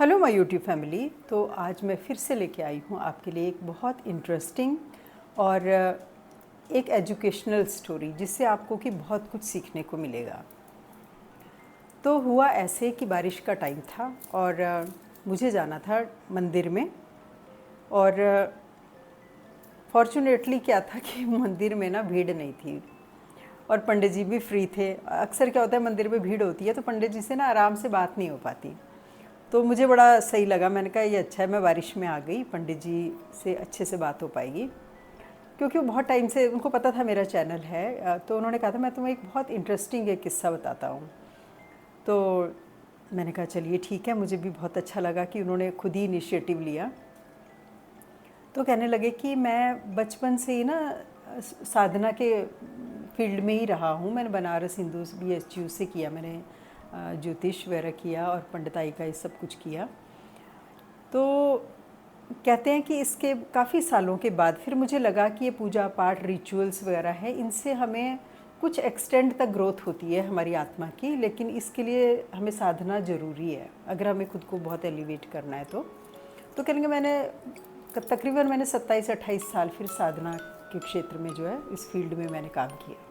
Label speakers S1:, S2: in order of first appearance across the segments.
S1: Hello my YouTube family. तो आज मैं फिर से लेके आई हूँ आपके लिए एक बहुत इंटरेस्टिंग और एक एजुकेशनल स्टोरी जिससे आपको कि बहुत कुछ सीखने को मिलेगा। तो हुआ ऐसे कि बारिश का टाइम था और मुझे जाना था मंदिर में। और फॉर्चुनेटली क्या था कि मंदिर में ना भीड़ नहीं थी और पंडित जी भी फ्री थे। अक्सर क्या होता है, मंदिर में भीड़ होती है तो पंडित जी से ना आराम से बात नहीं हो पाती। तो मुझे बड़ा सही लगा, मैंने कहा ये अच्छा है, मैं बारिश में आ गई, पंडित जी से अच्छे से बात हो पाएगी। क्योंकि वो बहुत टाइम से उनको पता था मेरा चैनल है, तो उन्होंने कहा था मैं तुम्हें एक बहुत इंटरेस्टिंग एक किस्सा बताता हूँ। तो मैंने कहा चलिए ठीक है, मुझे भी बहुत अच्छा लगा कि उन्होंने खुद ही इनिशिएटिव लिया। तो कहने लगे कि मैं बचपन से ही ना साधना के फील्ड में ही रहा हूँ। मैंने बनारस हिंदू BHU से किया, मैंने ज्योतिष वगैरह किया और पंडिताई का ये सब कुछ किया। तो कहते हैं कि इसके काफ़ी सालों के बाद फिर मुझे लगा कि ये पूजा पाठ रिचुअल्स वगैरह है, इनसे हमें कुछ एक्सटेंड तक ग्रोथ होती है हमारी आत्मा की, लेकिन इसके लिए हमें साधना ज़रूरी है अगर हमें खुद को बहुत एलिवेट करना है। तो कहेंगे मैंने 27-28 साल फिर साधना के क्षेत्र में जो है इस फील्ड में मैंने काम किया।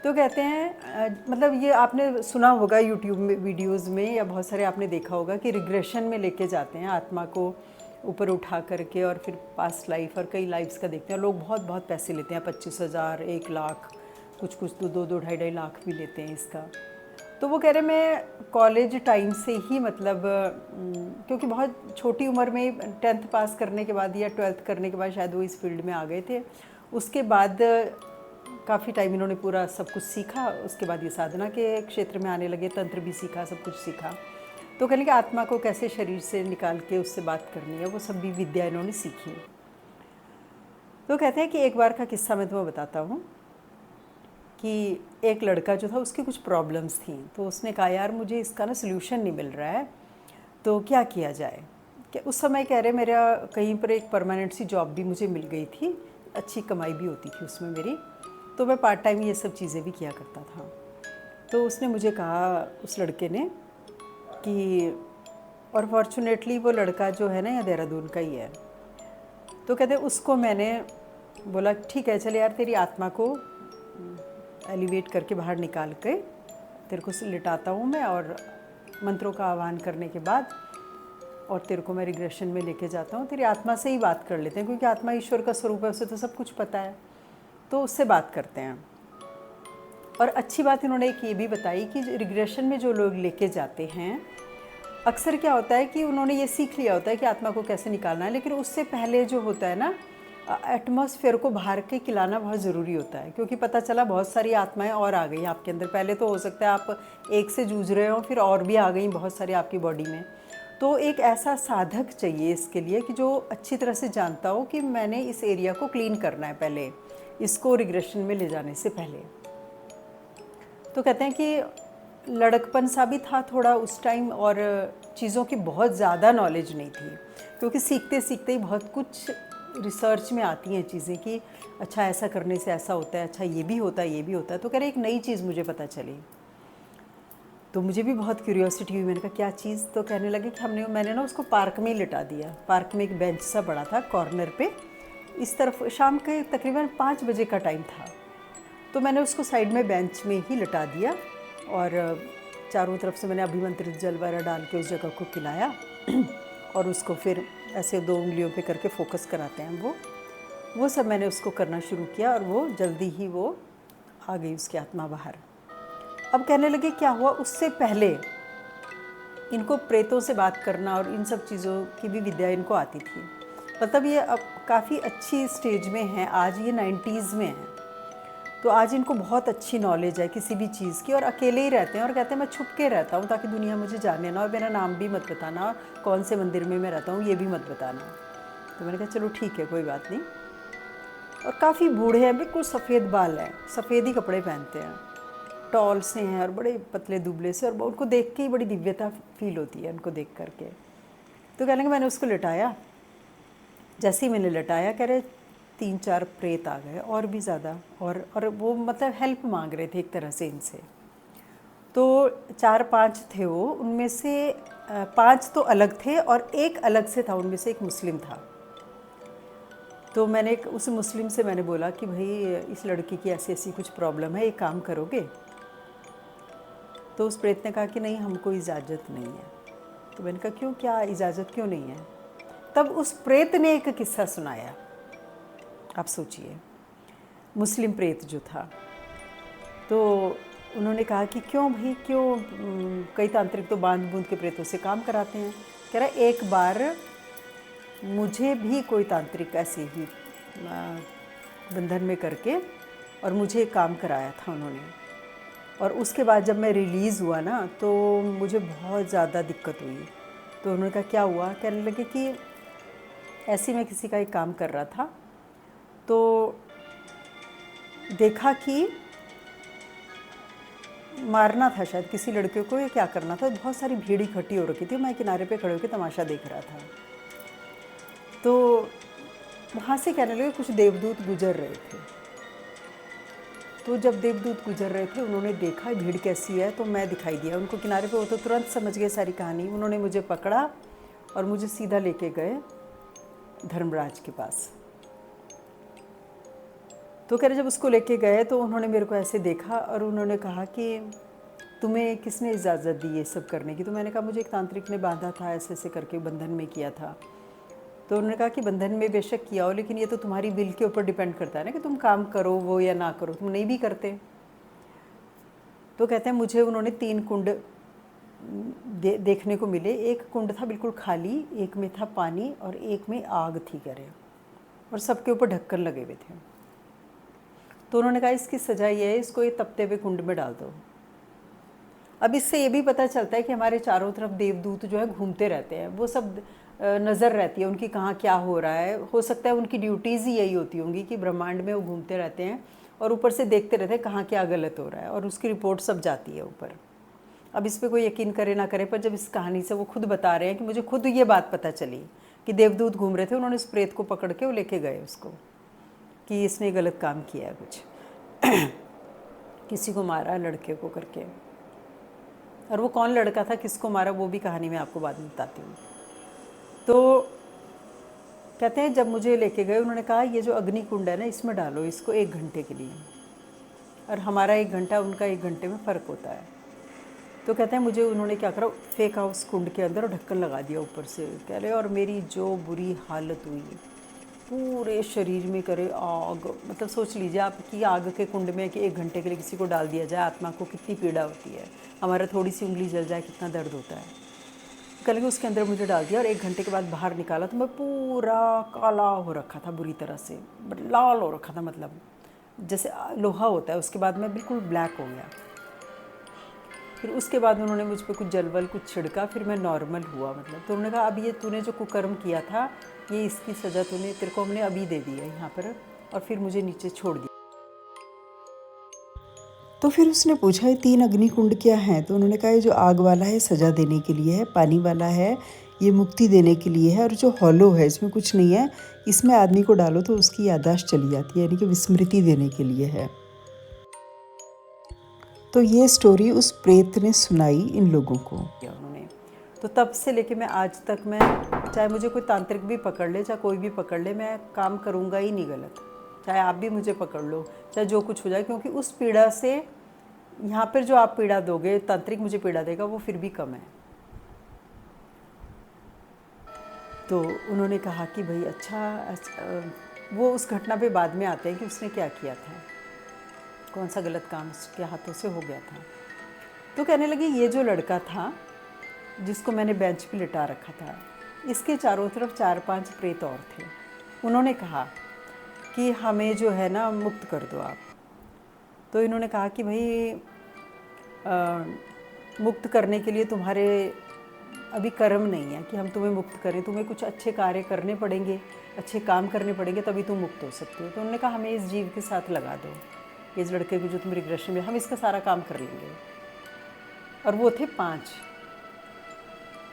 S1: तो कहते हैं मतलब ये आपने सुना होगा यूट्यूब में वीडियोस में, या बहुत सारे आपने देखा होगा कि रिग्रेशन में लेके जाते हैं आत्मा को ऊपर उठा करके और फिर पास्ट लाइफ और कई लाइफ्स का देखते हैं। लोग बहुत बहुत पैसे लेते हैं, 25,000, 1 लाख, कुछ तो 2-2, ढाई लाख भी लेते हैं इसका। तो वो कह रहे मैं कॉलेज टाइम से ही मतलब क्योंकि बहुत छोटी उम्र में 10th पास करने के बाद या 12th करने के बाद शायद वो इस फील्ड में आ गए थे। उसके बाद काफ़ी टाइम इन्होंने पूरा सब कुछ सीखा, उसके बाद ये साधना के क्षेत्र में आने लगे, तंत्र भी सीखा, सब कुछ सीखा। तो कहने कि आत्मा को कैसे शरीर से निकाल के उससे बात करनी है, वो सब भी विद्या इन्होंने सीखी। तो कहते हैं कि एक बार का किस्सा मैं तुम्हें बताता हूँ कि एक लड़का जो था उसकी कुछ प्रॉब्लम्स थी, तो उसने कहा यार मुझे इसका ना सल्यूशन नहीं मिल रहा है, तो क्या किया जाए। कि उस समय कह रहे मेरा कहीं पर एक परमानेंट सी जॉब भी मुझे मिल गई थी, अच्छी कमाई भी होती थी उसमें मेरी, तो मैं पार्ट टाइम ये सब चीज़ें भी किया करता था। तो उसने मुझे कहा, उस लड़के ने, कि और फॉर्चुनेटली वो लड़का जो है ना या देहरादून का ही है। तो कहते उसको मैंने बोला ठीक है चल यार, तेरी आत्मा को एलिवेट करके बाहर निकाल के तेरे को लिटाता हूँ मैं, और मंत्रों का आह्वान करने के बाद और तेरे को मैं रिग्रेशन में लेके जाता हूँ, तेरी आत्मा से ही बात कर लेते हैं, क्योंकि आत्मा ईश्वर का स्वरूप है, उसे तो सब कुछ पता है, तो उससे बात करते हैं। और अच्छी बात इन्होंने एक ये भी बताई कि रिग्रेशन में जो लोग लेके जाते हैं, अक्सर क्या होता है कि उन्होंने ये सीख लिया होता है कि आत्मा को कैसे निकालना है, लेकिन उससे पहले जो होता है ना, एटमॉस्फेयर को बाहर के खिलाना बहुत ज़रूरी होता है। क्योंकि पता चला बहुत सारी आत्माएं और आ गई आपके अंदर, पहले तो हो सकता है आप एक से जूझ रहे हो, फिर और भी आ गई बहुत सारी आपकी बॉडी में। तो एक ऐसा साधक चाहिए इसके लिए कि जो अच्छी तरह से जानता हो कि मैंने इस एरिया को क्लीन करना है पहले, इसको रिग्रेशन में ले जाने से पहले। तो कहते हैं कि लड़कपन सा भी था थोड़ा उस टाइम, और चीज़ों की बहुत ज़्यादा नॉलेज नहीं थी, क्योंकि सीखते सीखते ही बहुत कुछ रिसर्च में आती हैं चीज़ें कि अच्छा ऐसा करने से ऐसा होता है, अच्छा ये भी होता है, ये भी होता है। तो कह रहे एक नई चीज़ मुझे पता चली, तो मुझे भी बहुत क्यूरियोसिटी हुई। मैंने कहा क्या चीज़। तो कहने लगे कि मैंने ना उसको पार्क में ही लिटा दिया। पार्क में एक बेंच सा पड़ा था कॉर्नर पे, इस तरफ शाम के तकरीबन 5 बजे का टाइम था। तो मैंने उसको साइड में बेंच में ही लिटा दिया और चारों तरफ से मैंने अभिमंत्रित जल वगैरह डाल के उस जगह को खिलाया और उसको फिर ऐसे 2 उंगलियों पे करके फोकस कराते हैं वो सब मैंने उसको करना शुरू किया, और वो जल्दी ही वो आ गई उसकी आत्मा बाहर। अब कहने लगे क्या हुआ, उससे पहले इनको प्रेतों से बात करना और इन सब चीज़ों की भी विद्या इनको आती थी। मतलब ये अब काफ़ी अच्छी स्टेज में हैं, आज ये 90s में हैं, तो आज इनको बहुत अच्छी नॉलेज है किसी भी चीज़ की, और अकेले ही रहते हैं और कहते हैं मैं छुप के रहता हूँ ताकि दुनिया मुझे जाने ना, और मेरा नाम भी मत बताना, और कौन से मंदिर में मैं रहता हूँ ये भी मत बताना। तो मैंने कहा चलो ठीक है कोई बात नहीं। और काफ़ी बूढ़े हैं, बिल्कुल सफ़ेद बाल हैं, सफ़ेद ही कपड़े पहनते हैं, टॉल से हैं और बड़े पतले दुबले से, और उनको देख के ही बड़ी दिव्यता फील होती है उनको देख करके। तो कहने लगे मैंने उसको लिटाया, जैसे ही मैंने लिटाया कह रहे 3-4 प्रेत आ गए और भी ज़्यादा, और वो मतलब हेल्प मांग रहे थे एक तरह से इनसे। तो 4-5 थे वो, उनमें से 5 तो अलग थे और एक अलग से था, उनमें से एक मुस्लिम था। तो मैंने उस मुस्लिम से मैंने बोला कि भाई इस लड़की की ऐसी ऐसी कुछ प्रॉब्लम है, एक काम करोगे? तो उस प्रेत ने कहा कि नहीं, हमको इजाज़त नहीं है। तो मैंने कहा क्यों, क्या इजाज़त क्यों नहीं है? तब उस प्रेत ने एक किस्सा सुनाया। आप सोचिए, मुस्लिम प्रेत जो था, तो उन्होंने कहा कि क्यों भाई, क्यों कई तांत्रिक तो बांध बूंद के प्रेतों से काम कराते हैं। कह रहा एक बार मुझे भी कोई तांत्रिक ऐसे ही बंधन में करके और मुझे काम कराया था उन्होंने। और उसके बाद जब मैं रिलीज़ हुआ ना, तो मुझे बहुत ज़्यादा दिक्कत हुई। तो उन्होंने कहा क्या हुआ? कहने लगे कि ऐसे मैं किसी का एक काम कर रहा था, तो देखा कि मारना था शायद किसी लड़के को या क्या करना था। बहुत सारी भीड़ इकट्ठी हो रखी थी, मैं किनारे पे खड़े होकर तमाशा देख रहा था। तो वहाँ से कहने लगे कुछ देवदूत गुजर रहे थे। तो जब देवदूत गुजर रहे थे, उन्होंने देखा भीड़ कैसी है, तो मैं दिखाई दिया उनको किनारे पे। वो तो तुरंत समझ गए सारी कहानी। उन्होंने मुझे पकड़ा और मुझे सीधा लेके गए धर्मराज के पास। तो कह रहे जब उसको लेके गए तो उन्होंने मेरे को ऐसे देखा और उन्होंने कहा कि तुम्हें किसने इजाज़त दी ये सब करने की? तो मैंने कहा मुझे एक तांत्रिक ने बांधा था, ऐसे ऐसे करके बंधन में किया था। तो उन्होंने कहा कि बंधन में बेशक किया हो, लेकिन ये तो तुम्हारी विल के ऊपर डिपेंड करता है ना कि तुम काम करो वो या ना करो। तुम नहीं भी करते। तो कहते हैं मुझे उन्होंने 3 कुंड देखने को मिले। एक कुंड था बिल्कुल खाली, एक में था पानी और एक में आग थी कह रहे, और सबके ऊपर ढक्कन लगे हुए थे। तो उन्होंने कहा इसकी सज़ा ये है, इसको ये तपते हुए कुंड में डाल दो। अब इससे ये भी पता चलता है कि हमारे चारों तरफ देवदूत जो है घूमते रहते हैं। वो सब नज़र रहती है उनकी कहाँ क्या हो रहा है। हो सकता है उनकी ड्यूटीज़ ही यही होती होंगी कि ब्रह्मांड में वो घूमते रहते हैं और ऊपर से देखते रहते हैं कहाँ क्या गलत हो रहा है, और उसकी रिपोर्ट सब जाती है ऊपर। अब इस पर कोई यकीन करे ना करे, पर जब इस कहानी से वो खुद बता रहे हैं कि मुझे खुद ये बात पता चली कि देवदूत घूम रहे थे, उन्होंने उस प्रेत को पकड़ के वो लेके गए उसको कि इसने गलत काम किया है कुछ किसी को मारा लड़के को करके। और वो कौन लड़का था, किसको मारा, वो भी कहानी मैं आपको बाद में बताती हूँ। तो कहते हैं जब मुझे लेके गए, उन्होंने कहा ये जो अग्नि कुंड है ना, इसमें डालो इसको 1 घंटे के लिए। और हमारा 1 घंटा उनका 1 घंटे में फ़र्क होता है। तो कहते हैं मुझे उन्होंने क्या करा, फेंका उस कुंड के अंदर और ढक्कन लगा दिया ऊपर से कह रहे। और मेरी जो बुरी हालत हुई, पूरे शरीर में करे आग। मतलब सोच लीजिए आप कि आग के कुंड में कि 1 घंटे के लिए किसी को डाल दिया जाए, आत्मा को कितनी पीड़ा होती है। हमारा थोड़ी सी उंगली जल जाए कितना दर्द होता है। कल के उसके अंदर मुझे डाल दिया और 1 घंटे के बाद बाहर निकाला तो मैं पूरा काला हो रखा था, बुरी तरह से लाल हो रखा था, मतलब जैसे लोहा होता है। उसके बाद मैं बिल्कुल ब्लैक हो गया। फिर उसके बाद उन्होंने मुझ पर कुछ जलवल कुछ छिड़का, फिर मैं नॉर्मल हुआ। मतलब तो उन्होंने कहा अब ये तूने जो कुकर्म किया था, ये इसकी सज़ा तूने, तेरे को हमने अभी दे दी है यहाँ पर। और फिर मुझे नीचे छोड़ दिया। तो फिर उसने पूछा ये 3 अग्निकुंड क्या हैं? तो उन्होंने कहा ये जो आग वाला है सज़ा देने के लिए है, पानी वाला है ये मुक्ति देने के लिए है, और जो हॉलो है इसमें कुछ नहीं है, इसमें आदमी को डालो तो उसकी याददाश्त चली जाती है, यानी कि विस्मृति देने के लिए है। तो ये स्टोरी उस प्रेत ने सुनाई इन लोगों को उन्होंने। तो तब से लेके मैं आज तक, मैं चाहे मुझे कोई तांत्रिक भी पकड़ ले, चाहे कोई भी पकड़ ले, मैं काम करूँगा ही नहीं गलत। चाहे आप भी मुझे पकड़ लो, चाहे जो कुछ हो जाए, क्योंकि उस पीड़ा से, यहाँ पर जो आप पीड़ा दोगे, तांत्रिक मुझे पीड़ा देगा, वो फिर भी कम है। तो उन्होंने कहा कि भाई अच्छा, वो उस घटना पे बाद में आते हैं कि उसने क्या किया था, कौन सा गलत काम उसके हाथों से हो गया था। तो कहने लगे ये जो लड़का था जिसको मैंने बेंच पे लिटा रखा था, इसके चारों तरफ 4-5 प्रेत और थे। उन्होंने कहा कि हमें जो है ना मुक्त कर दो आप। तो इन्होंने कहा कि भाई मुक्त करने के लिए तुम्हारे अभी कर्म नहीं है कि हम तुम्हें मुक्त करें, तुम्हें कुछ अच्छे कार्य करने पड़ेंगे, अच्छे काम करने पड़ेंगे, तभी तुम मुक्त हो सकते हो। तो उन्होंने कहा हमें इस जीव के साथ लगा दो, इस लड़के को जो तुम रिग्रेशन में, हम इसका सारा काम कर लेंगे। और वो थे 5।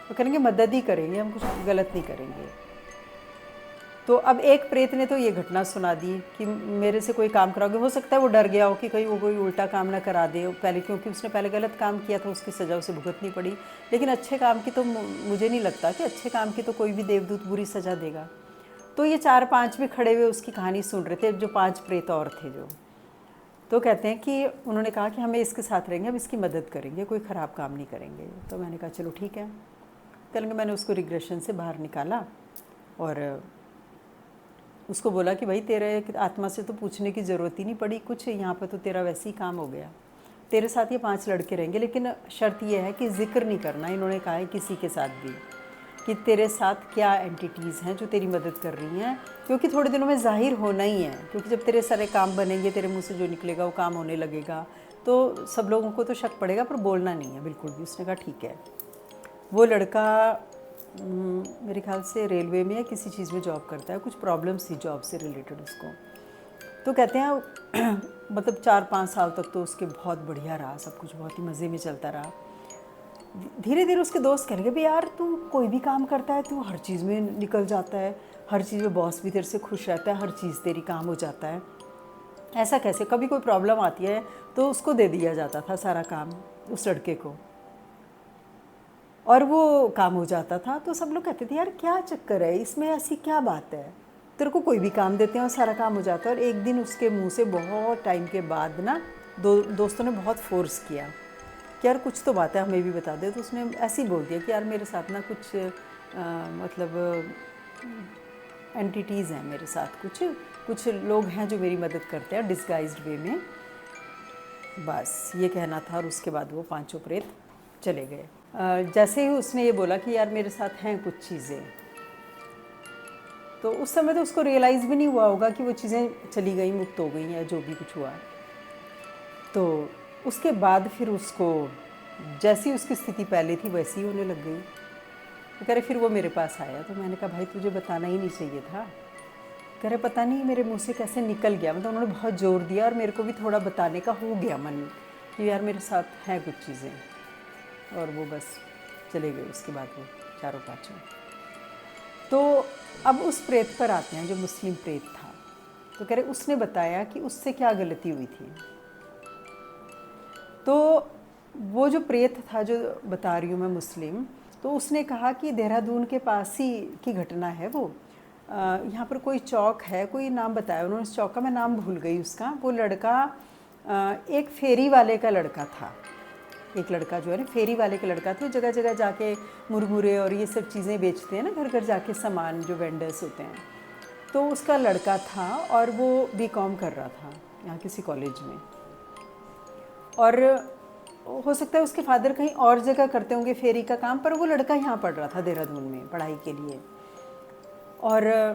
S1: वो करेंगे मदद ही करेंगे, हम कुछ गलत नहीं करेंगे। तो अब एक प्रेत ने तो ये घटना सुना दी कि मेरे से कोई काम कराओगे। हो सकता है वो डर गया हो कि कहीं वो कोई उल्टा काम ना करा दे पहले, क्योंकि उसने पहले गलत काम किया था, उसकी सज़ा उसे भुगतनी पड़ी। लेकिन अच्छे काम की तो मुझे नहीं लगता कि अच्छे काम की तो कोई भी देवदूत बुरी सज़ा देगा। तो ये 4-5 भी खड़े हुए उसकी कहानी सुन रहे थे, जो 5 प्रेत और थे जो। तो कहते हैं कि उन्होंने कहा कि हमें इसके साथ रहेंगे, हम इसकी मदद करेंगे, कोई ख़राब काम नहीं करेंगे। तो मैंने कहा चलो ठीक है। कल मैंने उसको रिग्रेशन से बाहर निकाला और उसको बोला कि भाई तेरे आत्मा से तो पूछने की ज़रूरत ही नहीं पड़ी कुछ, यहाँ पर तो तेरा वैसे ही काम हो गया। तेरे साथ ये 5 लड़के रहेंगे, लेकिन शर्त ये है कि जिक्र नहीं करना। इन्होंने कहा है किसी के साथ भी कि तेरे साथ क्या एंटिटीज़ हैं जो तेरी मदद कर रही हैं, क्योंकि थोड़े दिनों में ज़ाहिर होना ही है। क्योंकि जब तेरे सारे काम बनेंगे, तेरे मुँह से जो निकलेगा वो काम होने लगेगा, तो सब लोगों को तो शक पड़ेगा, पर बोलना नहीं है बिल्कुल भी। उसने कहा ठीक है। वो लड़का मेरे ख्याल से रेलवे में या किसी चीज़ में जॉब करता है, कुछ प्रॉब्लम्स थी जॉब से रिलेटेड उसको। तो कहते हैं मतलब 4-5 साल तक तो उसके बहुत बढ़िया रहा, सब कुछ बहुत ही मज़े में चलता रहा। धीरे धीरे उसके दोस्त कहने लगे भाई यार तू कोई भी काम करता है, तू हर चीज़ में निकल जाता है, हर चीज़ में बॉस भी तेरे से खुश रहता है, हर चीज़ तेरी काम हो जाता है, ऐसा कैसे? कभी कोई प्रॉब्लम आती है तो उसको दे दिया जाता था सारा काम, उस लड़के को, और वो काम हो जाता था। तो सब लोग कहते थे यार क्या चक्कर है इसमें, ऐसी क्या बात है, तेरे को कोई भी काम देते हैं और सारा काम हो जाता है। और एक दिन उसके मुंह से बहुत टाइम के बाद ना दोस्तों ने बहुत फोर्स किया कि यार कुछ तो बात है, हमें भी बता दे। तो उसने ऐसे ही बोल दिया कि यार मेरे साथ ना कुछ मतलब एंटिटीज़ हैं मेरे साथ, कुछ लोग हैं जो मेरी मदद करते हैं डिस्गाइज्ड वे में। बस ये कहना था, और उसके बाद वो 5 प्रेत चले गए। जैसे ही उसने ये बोला कि यार मेरे साथ हैं कुछ चीज़ें, तो उस समय तो उसको रियलाइज़ भी नहीं हुआ होगा कि वो चीज़ें चली गई, मुक्त हो गई या जो भी कुछ हुआ। तो उसके बाद फिर उसको जैसी उसकी स्थिति पहले थी वैसी ही होने लग गई। तो कह रहे फिर वो मेरे पास आया, तो मैंने कहा भाई तुझे बताना ही नहीं चाहिए था। कह रहे पता नहीं मेरे मुंह से कैसे निकल गया, मतलब उन्होंने बहुत ज़ोर दिया और मेरे को भी थोड़ा बताने का हो गया मन कि यार मेरे साथ हैं कुछ चीज़ें, और वो बस चले गए उसके बाद वो 4-5। तो अब उस प्रेत पर आते हैं जो मुस्लिम प्रेत था। तो कह रहे उसने बताया कि उससे क्या गलती हुई थी। तो वो जो प्रेत था जो बता रही हूँ मैं मुस्लिम, तो उसने कहा कि देहरादून के पास ही की घटना है वो। यहाँ पर कोई चौक है, कोई नाम बताया उन्होंने, उस चौक का मैं नाम भूल गई उसका। वो लड़का एक फेरी वाले का लड़का था, एक लड़का जो है ना फेरी वाले का लड़का था, जगह जगह जाके मुरमुरे और ये सब चीज़ें बेचते हैं ना, घर घर जाके सामान जो वेंडर्स होते हैं। तो उसका लड़का था और वो बीकॉम कर रहा था यहाँ किसी कॉलेज में, और हो सकता है उसके फादर कहीं और जगह करते होंगे फेरी का काम, पर वो लड़का यहाँ पढ़ रहा था देहरादून में पढ़ाई के लिए। और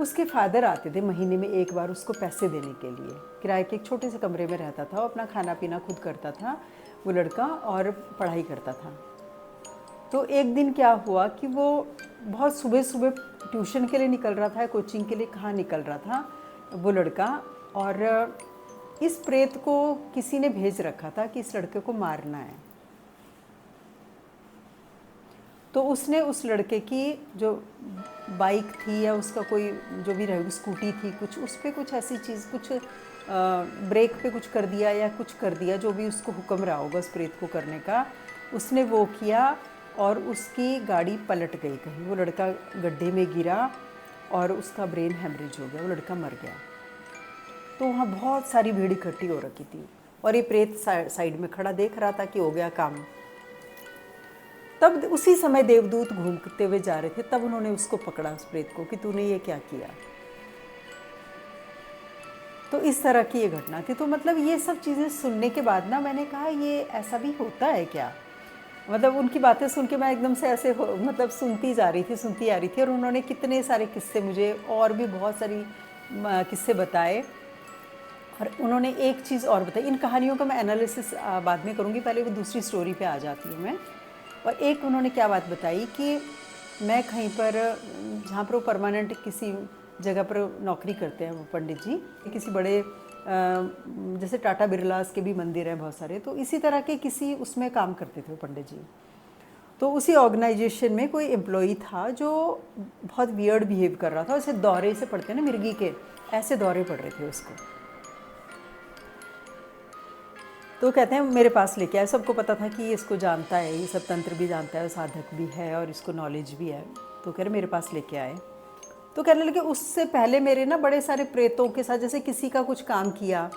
S1: उसके फादर आते थे महीने में एक बार उसको पैसे देने के लिए, किराए के एक छोटे से कमरे में रहता था, वो अपना खाना पीना खुद करता था वो लड़का, और पढ़ाई करता था। तो एक दिन क्या हुआ कि वो बहुत सुबह सुबह ट्यूशन के लिए निकल रहा था, कोचिंग के लिए कहाँ निकल रहा था वो लड़का, और इस प्रेत को किसी ने भेज रखा था कि इस लड़के को मारना है। तो उसने उस लड़के की जो बाइक थी या उसका कोई जो भी रहे स्कूटी थी, कुछ उस पर कुछ ऐसी चीज़, कुछ ब्रेक पे कुछ कर दिया या कुछ कर दिया, जो भी उसको हुक्म रहा होगा उस प्रेत को करने का, उसने वो किया और उसकी गाड़ी पलट गई कहीं, वो लड़का गड्ढे में गिरा और उसका ब्रेन हेमरेज हो गया, वो लड़का मर गया। तो वहाँ बहुत सारी भीड़ इकट्ठी हो रखी थी और ये प्रेत साइड में खड़ा देख रहा था कि हो गया काम। तब उसी समय देवदूत घूमते हुए जा रहे थे, तब उन्होंने उसको पकड़ा उस प्रेत को कि तूने ये क्या किया। तो इस तरह की ये घटना थी। तो मतलब ये सब चीज़ें सुनने के बाद ना मैंने कहा ये ऐसा भी होता है क्या, मतलब उनकी बातें सुन के मैं एकदम से ऐसे मतलब सुनती जा रही थी, सुनती आ रही थी, और उन्होंने कितने सारे किस्से मुझे और भी बहुत सारी किस्से बताए। और उन्होंने एक चीज़ और बताई, इन कहानियों का मैं एनालिसिस बाद में करूँगी, पहले वो दूसरी स्टोरी पे आ जाती हूँ मैं। और एक उन्होंने क्या बात बताई कि मैं कहीं पर, जहाँ पर वो परमानेंट किसी जगह पर नौकरी करते हैं वो पंडित जी, किसी बड़े जैसे टाटा बिरलास के भी मंदिर हैं बहुत सारे, तो इसी तरह के किसी उसमें काम करते थे वो पंडित जी। तो उसी ऑर्गेनाइजेशन में कोई एम्प्लॉई था जो बहुत वियर्ड बिहेव कर रहा था। उसे दौरे से पड़ते हैं ना मिर्गी के, ऐसे दौरे पड़ रहे थे उसको। तो कहते हैं मेरे पास लेके आए। सबको पता था कि ये इसको जानता है, ये सब तंत्र भी जानता है, साधक भी है और इसको नॉलेज भी है। तो कह रहे मेरे पास लेके आए। तो कहने लगे उससे पहले मेरे ना बड़े सारे प्रेतों के साथ, जैसे किसी का कुछ काम किया,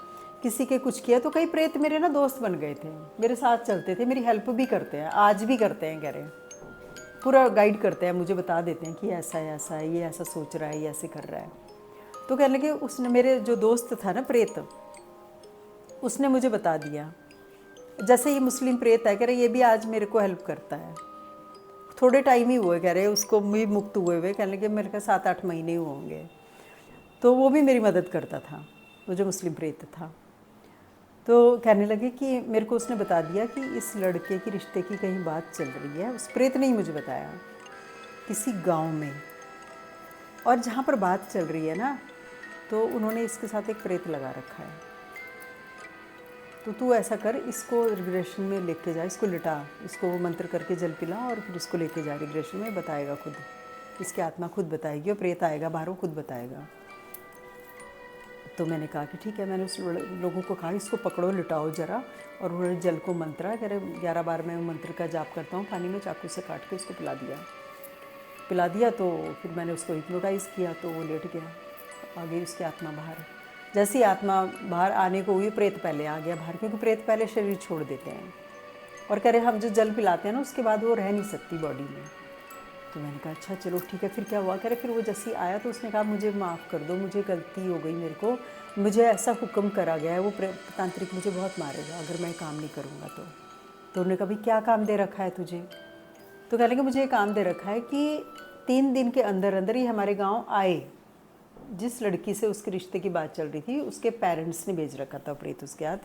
S1: किसी के कुछ किया, तो कई प्रेत मेरे ना दोस्त बन गए थे, मेरे साथ चलते थे, मेरी हेल्प भी करते हैं, आज भी करते हैं। कह रहे पूरा गाइड करते हैं, मुझे बता देते हैं कि ऐसा है, ऐसा है, ये ऐसा सोच रहा है, ये ऐसे कर रहा है। तो कहने लगे उसने, मेरे जो दोस्त था ना प्रेत, उसने मुझे बता दिया, जैसे ये मुस्लिम प्रेत है, कह रहे ये भी आज मेरे को हेल्प करता है। थोड़े टाइम ही हुए, कह रहे उसको भी मुक्त हुए हुए, कहने लगे मेरे का 7-8 महीने हुए होंगे। तो वो भी मेरी मदद करता था, वो जो मुस्लिम प्रेत था। तो कहने लगे कि मेरे को उसने बता दिया कि इस लड़के की रिश्ते की कहीं बात चल रही है। उस प्रेत ने ही मुझे बताया, किसी गांव में, और जहाँ पर बात चल रही है ना, तो उन्होंने इसके साथ एक प्रेत लगा रखा है। तो तू ऐसा कर, इसको रिग्रेशन में लेके जा, इसको लिटा, इसको वो मंत्र करके जल पिला और फिर इसको लेके जा रिग्रेशन में, बताएगा खुद, इसकी आत्मा खुद बताएगी और प्रेत आएगा बाहर, वो खुद बताएगा। तो मैंने कहा कि ठीक है। मैंने उस लोगों को कहा इसको पकड़ो, लिटाओ ज़रा, और उन्होंने जल को मंत्रा, कह रहे 11 बार मैं मंत्र का जाप करता हूँ, पानी में चाकू से काट के उसको पिला दिया। तो फिर मैंने उसको हिप्नोटाइज़ किया, तो वो लेट गया, आ गई उसकी आत्मा बाहर। जैसी आत्मा बाहर आने को हुई, प्रेत पहले आ गया बाहर, क्योंकि प्रेत पहले शरीर छोड़ देते हैं। और कह रहे हम जो जल पिलाते हैं ना, उसके बाद वो रह नहीं सकती बॉडी में। तो मैंने कहा अच्छा चलो ठीक है। फिर क्या हुआ, कह रहे फिर वो जैसे ही आया तो उसने कहा मुझे माफ़ कर दो, मुझे गलती हो गई, मेरे को, मुझे ऐसा हुक्म करा गया है, वो तांत्रिक मुझे बहुत मारेगा अगर मैं काम नहीं करूँगा तो। उन्होंने कहा भाई क्या काम दे रखा है तुझे? तो कहने लगे मुझे ये काम दे रखा है कि 3 दिन के अंदर अंदर ही हमारे गाँव आए। जिस लड़की से उसके रिश्ते की बात चल रही थी, उसके पेरेंट्स ने भेज रखा था प्रेत उसके हाथ।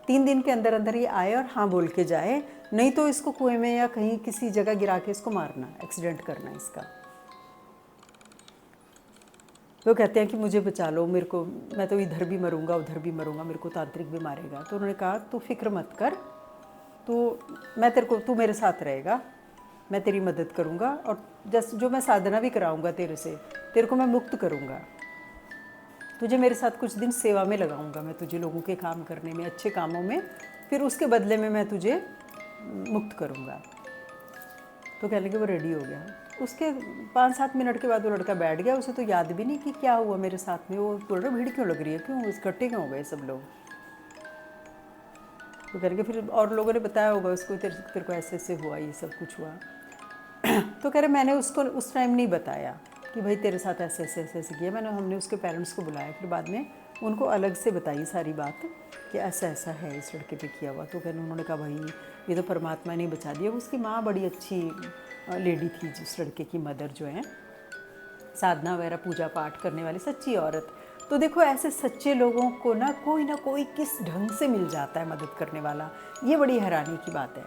S1: 3 दिन के अंदर अंदर ये आए और हाँ बोल के जाए, नहीं तो इसको कुएं में या कहीं किसी जगह गिरा के इसको मारना, एक्सीडेंट करना इसका। वो कहते हैं कि मुझे बचा लो, मेरे को, मैं तो इधर भी मरूंगा उधर भी मरूंगा, मेरे को तांत्रिक भी मारेगा। तो उन्होंने कहा तू फिक्र मत कर, मैं तेरे को, तू मेरे साथ रहेगा, मैं तेरी मदद करूँगा, और जैसे जो मैं साधना भी कराऊँगा तेरे से, तेरे को मैं मुक्त करूँगा, तुझे मेरे साथ कुछ दिन सेवा में लगाऊंगा, मैं तुझे लोगों के काम करने में, अच्छे कामों में, फिर उसके बदले में मैं तुझे मुक्त करूंगा। तो कहने लगे वो रेडी हो गया। उसके 5-7 मिनट के बाद वो लड़का बैठ गया, उसे तो याद भी नहीं कि क्या हुआ मेरे साथ में। वो बोल रहा भीड़ क्यों लग रही है, क्यों इकट्ठे क्यों हो गए सब लोग? तो कहने लगे फिर और लोगों ने बताया होगा उसको, तेरे को ऐसे ऐसे हुआ, ये सब कुछ हुआ। तो कह रहे मैंने उसको उस टाइम नहीं बताया कि भाई तेरे साथ ऐसे ऐसे ऐसे ऐसे किया। हमने उसके पेरेंट्स को बुलाया, फिर बाद में उनको अलग से बताई सारी बात कि ऐसा ऐसा है इस लड़के पे किया हुआ। तो कहने उन्होंने कहा भाई ये तो परमात्मा ने बचा दिया। उसकी माँ बड़ी अच्छी लेडी थी, जिस लड़के की मदर जो है, साधना वगैरह पूजा पाठ करने वाली सच्ची औरत। तो देखो ऐसे सच्चे लोगों को ना कोई किस ढंग से मिल जाता है मदद करने वाला, ये बड़ी हैरानी की बात है।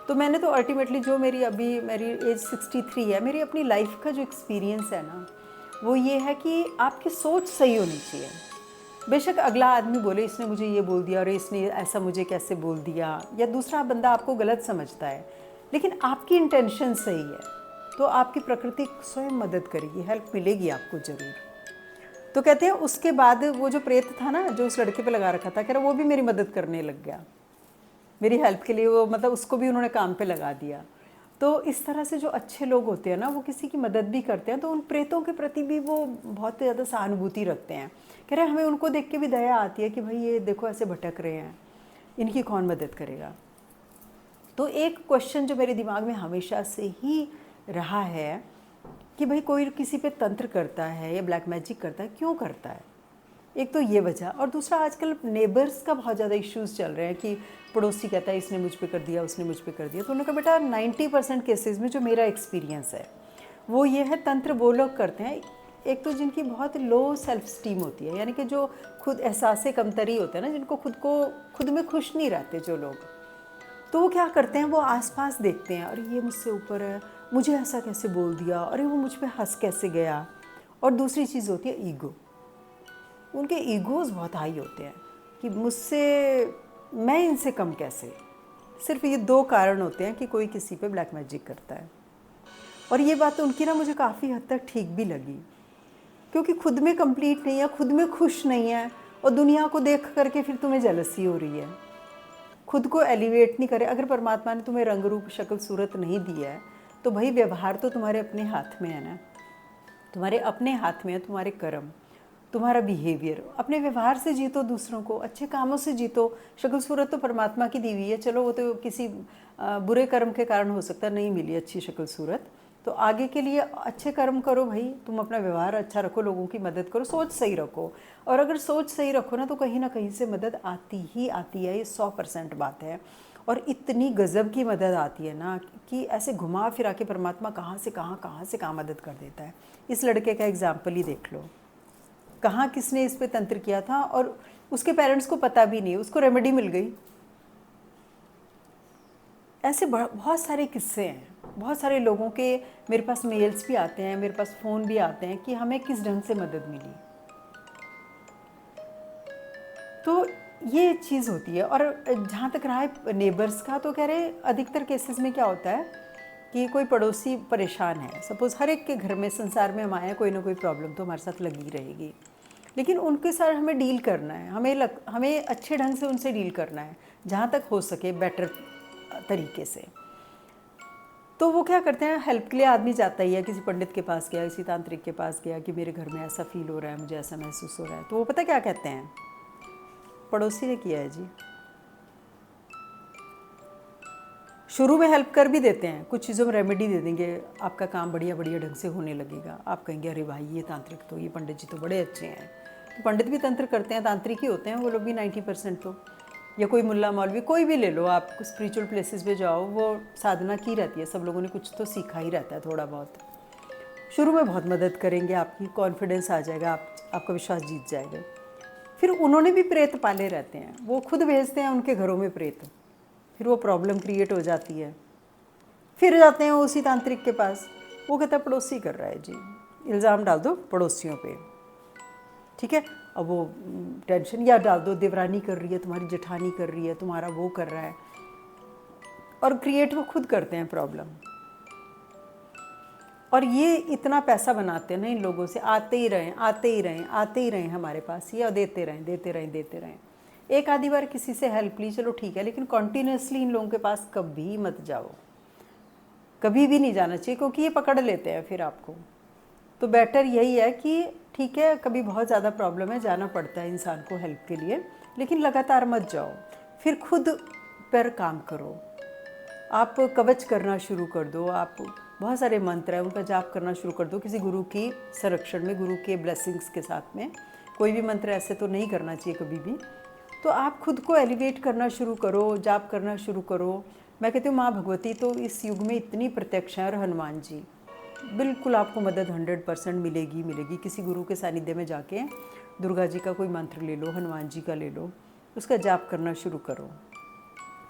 S1: तो मैंने तो अल्टीमेटली जो मेरी एज 63 है, मेरी अपनी लाइफ का जो एक्सपीरियंस है ना, वो ये है कि आपकी सोच सही होनी चाहिए। बेशक अगला आदमी बोले इसने मुझे ये बोल दिया और इसने ऐसा मुझे कैसे बोल दिया, या दूसरा बंदा आपको गलत समझता है, लेकिन आपकी इंटेंशन सही है तो आपकी प्रकृति स्वयं मदद करेगी, हेल्प मिलेगी आपको ज़रूर। तो कहते हैं उसके बाद वो जो प्रेत था ना, जो उस लड़के पे लगा रखा था, कह रहा वो भी मेरी मदद करने लग गया, मेरी हेल्प के लिए। वो मतलब उसको भी उन्होंने काम पे लगा दिया। तो इस तरह से जो अच्छे लोग होते हैं ना, वो किसी की मदद भी करते हैं, तो उन प्रेतों के प्रति भी वो बहुत ज़्यादा सहानुभूति रखते हैं। कह रहे हमें उनको देख के भी दया आती है कि भाई ये देखो ऐसे भटक रहे हैं, इनकी कौन मदद करेगा। तो एक क्वेश्चन जो मेरे दिमाग में हमेशा से ही रहा है कि भाई कोई किसी पे तंत्र करता है या ब्लैक मैजिक करता है, क्यों करता है? एक तो ये वजह, और दूसरा आजकल नेबर्स का बहुत ज़्यादा इश्यूज़ चल रहे हैं कि पड़ोसी कहता है इसने मुझ पे कर दिया, उसने मुझ पे कर दिया। तो उन्होंने कहा बेटा 90% केसेस में जो मेरा एक्सपीरियंस है वो ये है, तंत्र वो लोग करते हैं एक तो जिनकी बहुत लो सेल्फ स्टीम होती है, यानी कि जो खुद एहसास कमतरी होते हैं ना, जिनको खुद में खुश नहीं रहते जो लोग, तो वो क्या करते हैं, वो आसपास देखते हैं, अरे ये मुझसे ऊपर है, मुझे ऐसा कैसे बोल दिया, अरे वो मुझ पे हंस कैसे गया। और दूसरी चीज़ होती है ईगो, उनके ईगोज़ बहुत हाई होते हैं कि मुझसे, मैं इनसे कम कैसे, सिर्फ ये 2 कारण होते हैं कि कोई किसी पे ब्लैक मैजिक करता है। और ये बात उनकी ना मुझे काफ़ी हद तक ठीक भी लगी, क्योंकि खुद में कंप्लीट नहीं है, खुद में खुश नहीं है, और दुनिया को देख करके फिर तुम्हें जेलसी हो रही है, खुद को एलिवेट नहीं करे। अगर परमात्मा ने तुम्हें रंग रूप शक्ल सूरत नहीं दिया है तो भाई व्यवहार तो तुम्हारे अपने हाथ में है ना, तुम्हारे अपने हाथ में है, तुम्हारे कर्म, तुम्हारा बिहेवियर। अपने व्यवहार से जीतो, दूसरों को अच्छे कामों से जीतो। शक्ल सूरत तो परमात्मा की दी हुई है, चलो वो तो किसी बुरे कर्म के कारण हो सकता है नहीं मिली अच्छी शक्ल सूरत, तो आगे के लिए अच्छे कर्म करो भाई, तुम अपना व्यवहार अच्छा रखो, लोगों की मदद करो, सोच सही रखो। और अगर सोच सही रखो ना तो कहीं ना कहीं से मदद आती ही आती है, ये 100% बात है। और इतनी गज़ब की मदद आती है ना कि ऐसे घुमा फिरा के परमात्मा कहाँ से कहाँ मदद कर देता है। इस लड़के का एग्जाम्पल ही देख लो, कहाँ किसने इस पे तंत्र किया था और उसके पेरेंट्स को पता भी नहीं, उसको रेमेडी मिल गई। ऐसे बहुत सारे किस्से हैं, बहुत सारे लोगों के मेरे पास मेल्स भी आते हैं, मेरे पास फ़ोन भी आते हैं कि हमें किस ढंग से मदद मिली। तो ये चीज़ होती है। और जहाँ तक रहा है नेबर्स का, तो कह रहे अधिकतर केसेस में क्या होता है कि कोई पड़ोसी परेशान है, सपोज़ हर एक के घर में संसार में हम आए हैं, कोई ना कोई प्रॉब्लम तो हमारे साथ लगी रहेगी, लेकिन उनके साथ हमें डील करना है, हमें अच्छे ढंग से उनसे डील करना है, जहाँ तक हो सके बेटर तरीके से। तो वो क्या करते हैं, हेल्प के लिए आदमी जाता ही है, किसी पंडित के पास गया, किसी तांत्रिक के पास गया कि मेरे घर में ऐसा फील हो रहा है, मुझे ऐसा महसूस हो रहा है, तो वो पता क्या कहते हैं, पड़ोसी ने किया है जी। शुरू में हेल्प कर भी देते हैं, कुछ चीज़ों में रेमेडी दे देंगे, आपका काम बढ़िया बढ़िया ढंग से होने लगेगा। आप कहेंगे अरे भाई ये तांत्रिक तो, ये पंडित जी तो बड़े अच्छे हैं। तो पंडित भी तंत्र करते हैं, तांत्रिक ही होते हैं वो लोग भी 90% तो, या कोई मुल्ला मौलवी कोई भी ले लो आप, स्पिरिचुअल प्लेसेस पे जाओ, वो साधना की रहती है, सब लोगों ने कुछ तो सीखा ही रहता है थोड़ा बहुत। शुरू में बहुत मदद करेंगे, आपकी कॉन्फिडेंस आ जाएगा, आपका विश्वास जीत जाएगा। फिर उन्होंने भी प्रेत पाले रहते हैं, वो खुद भेजते हैं उनके घरों में प्रेत, फिर वो प्रॉब्लम क्रिएट हो जाती है, फिर जाते हैं उसी तांत्रिक के पास, वो कहता है पड़ोसी कर रहा है जी, इल्ज़ाम डाल दो पड़ोसियों पे, ठीक है। अब वो टेंशन या डाल दो, देवरानी कर रही है, तुम्हारी जेठानी कर रही है, तुम्हारा वो कर रहा है, और क्रिएट वो खुद करते हैं प्रॉब्लम। और ये इतना पैसा बनाते हैं ना इन लोगों से, आते ही रहें हमारे पास, ये देते रहें। एक आधी बार किसी से हेल्प ली, चलो ठीक है, लेकिन कॉन्टीन्यूसली इन लोगों के पास कभी मत जाओ, कभी भी नहीं जाना चाहिए, क्योंकि ये पकड़ लेते हैं फिर आपको। तो बेटर यही है कि ठीक है, कभी बहुत ज़्यादा प्रॉब्लम है, जाना पड़ता है इंसान को हेल्प के लिए, लेकिन लगातार मत जाओ, फिर खुद पर काम करो। आप कवच करना शुरू कर दो, आप बहुत सारे मंत्र हैं उनका जाप करना शुरू कर दो, किसी गुरु की संरक्षण में, गुरु के ब्लेसिंग्स के साथ में। कोई भी मंत्र ऐसे तो नहीं करना चाहिए कभी भी। तो आप खुद को एलिवेट करना शुरू करो, जाप करना शुरू करो। मैं कहती हूँ माँ भगवती तो इस युग में इतनी प्रत्यक्ष है, और हनुमान जी, बिल्कुल आपको मदद 100% मिलेगी। किसी गुरु के सानिध्य में जाके दुर्गा जी का कोई मंत्र ले लो, हनुमान जी का ले लो, उसका जाप करना शुरू करो,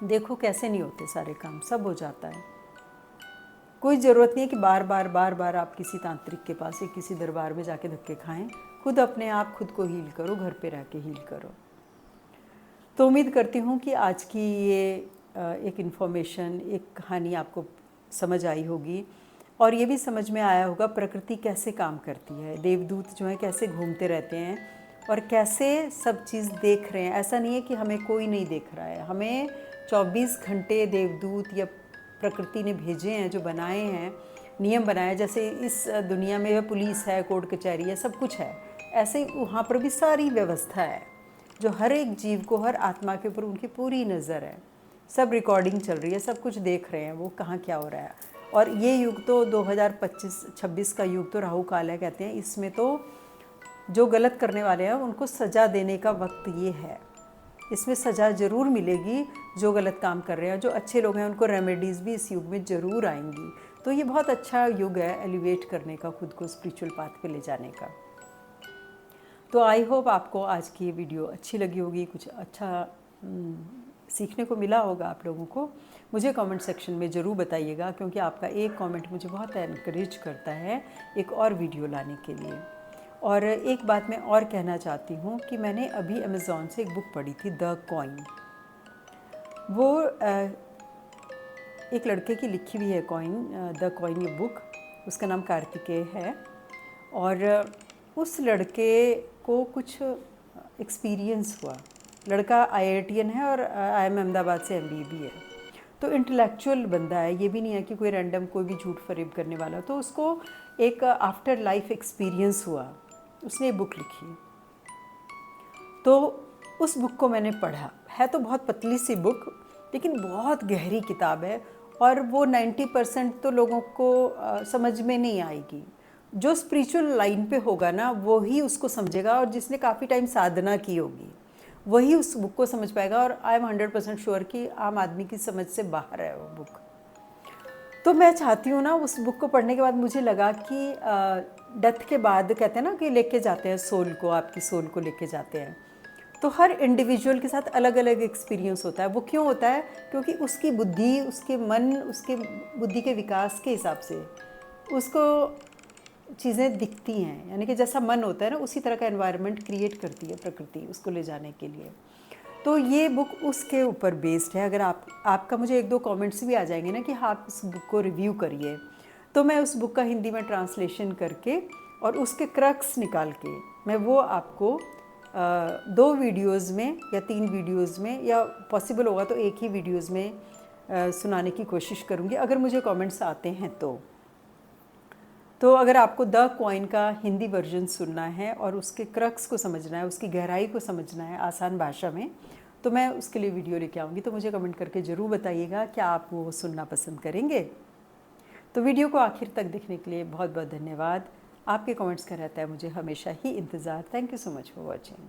S1: देखो कैसे नहीं होते सारे काम, सब हो जाता है। कोई ज़रूरत नहीं है कि बार बार आप किसी तांत्रिक के पास या किसी दरबार में जाके धक्के खाएं, खुद अपने आप खुद को हील करो, घर पे रह के हील करो। तो उम्मीद करती हूँ कि आज की ये एक इन्फॉर्मेशन, एक कहानी आपको समझ आई होगी, और ये भी समझ में आया होगा प्रकृति कैसे काम करती है, देवदूत जो हैं कैसे घूमते रहते हैं और कैसे सब चीज़ देख रहे हैं। ऐसा नहीं है कि हमें कोई नहीं देख रहा है, हमें 24 घंटे देवदूत या प्रकृति ने भेजे हैं, जो बनाए हैं, नियम बनाए। जैसे इस दुनिया में पुलिस है, कोर्ट कचहरी है, सब कुछ है, ऐसे ही वहाँ पर भी सारी व्यवस्था है, जो हर एक जीव को, हर आत्मा के ऊपर उनकी पूरी नज़र है, सब रिकॉर्डिंग चल रही है, सब कुछ देख रहे हैं वो कहाँ क्या हो रहा है। और ये युग तो 2025-26 का युग तो राहु काल है कहते हैं, इसमें तो जो गलत करने वाले हैं उनको सज़ा देने का वक्त ये है। इसमें सज़ा ज़रूर मिलेगी जो गलत काम कर रहे हैं, जो अच्छे लोग हैं उनको रेमेडीज़ भी इस युग में ज़रूर आएंगी। तो ये बहुत अच्छा युग है एलिवेट करने का, खुद को स्पिरिचुअल पाथ पे ले जाने का। तो आई होप आपको आज की ये वीडियो अच्छी लगी होगी, कुछ अच्छा सीखने को मिला होगा आप लोगों को। मुझे कमेंट सेक्शन में ज़रूर बताइएगा, क्योंकि आपका एक कमेंट मुझे बहुत एनकरेज करता है एक और वीडियो लाने के लिए। और एक बात मैं और कहना चाहती हूँ कि मैंने अभी अमेज़ॉन से एक बुक पढ़ी थी, द कॉइन। वो एक लड़के की लिखी हुई है द कॉइन ये बुक। उसका नाम कार्तिकेय है और उस लड़के को कुछ एक्सपीरियंस हुआ। लड़का IITian है और IIM अहमदाबाद से MBA भी है। तो इंटेलेक्चुअल बंदा है, ये भी नहीं है कि कोई रैंडम कोई भी झूठ फरेब करने वाला। तो उसको एक आफ्टर लाइफ एक्सपीरियंस हुआ, उसने बुक लिखी। तो उस बुक को मैंने पढ़ा। है तो बहुत पतली सी बुक, लेकिन बहुत गहरी किताब है और वो 90% तो लोगों को समझ में नहीं आएगी। जो स्पिरिचुअल लाइन पे होगा ना वो ही उसको समझेगा, और जिसने काफ़ी टाइम साधना की होगी वही उस बुक को समझ पाएगा। और आई एम 100% श्योर कि आम आदमी की समझ से बाहर है वो बुक। तो मैं चाहती हूँ ना, उस बुक को पढ़ने के बाद मुझे लगा कि डेथ के बाद कहते हैं ना कि लेके जाते हैं सोल को, आपकी सोल को लेके जाते हैं। तो हर इंडिविजुअल के साथ अलग अलग एक्सपीरियंस होता है। वो क्यों होता है? क्योंकि उसकी बुद्धि, उसके मन, उसके बुद्धि के विकास के हिसाब से उसको चीज़ें दिखती हैं। यानी कि जैसा मन होता है ना, उसी तरह का एनवायरनमेंट क्रिएट करती है प्रकृति उसको ले जाने के लिए। तो ये बुक उसके ऊपर बेस्ड है। अगर आपका मुझे 1-2 कमेंट्स भी आ जाएंगे ना कि हाँ आप इस बुक को रिव्यू करिए, तो मैं उस बुक का हिंदी में ट्रांसलेशन करके और उसके क्रक्स निकाल के मैं वो आपको 2 वीडियोज़ में या 3 वीडियोज़ में, या पॉसिबल होगा तो एक ही वीडियोज़ में सुनाने की कोशिश करूँगी, अगर मुझे कमेंट्स आते हैं तो अगर आपको द कॉइन का हिंदी वर्जन सुनना है और उसके क्रक्स को समझना है, उसकी गहराई को समझना है आसान भाषा में, तो मैं उसके लिए वीडियो लेके आऊँगी। तो मुझे कमेंट करके ज़रूर बताइएगा क्या आप वो सुनना पसंद करेंगे। तो वीडियो को आखिर तक देखने के लिए बहुत बहुत धन्यवाद। आपके कमेंट्स का रहता है मुझे हमेशा ही इंतज़ार। Thank you so much for watching.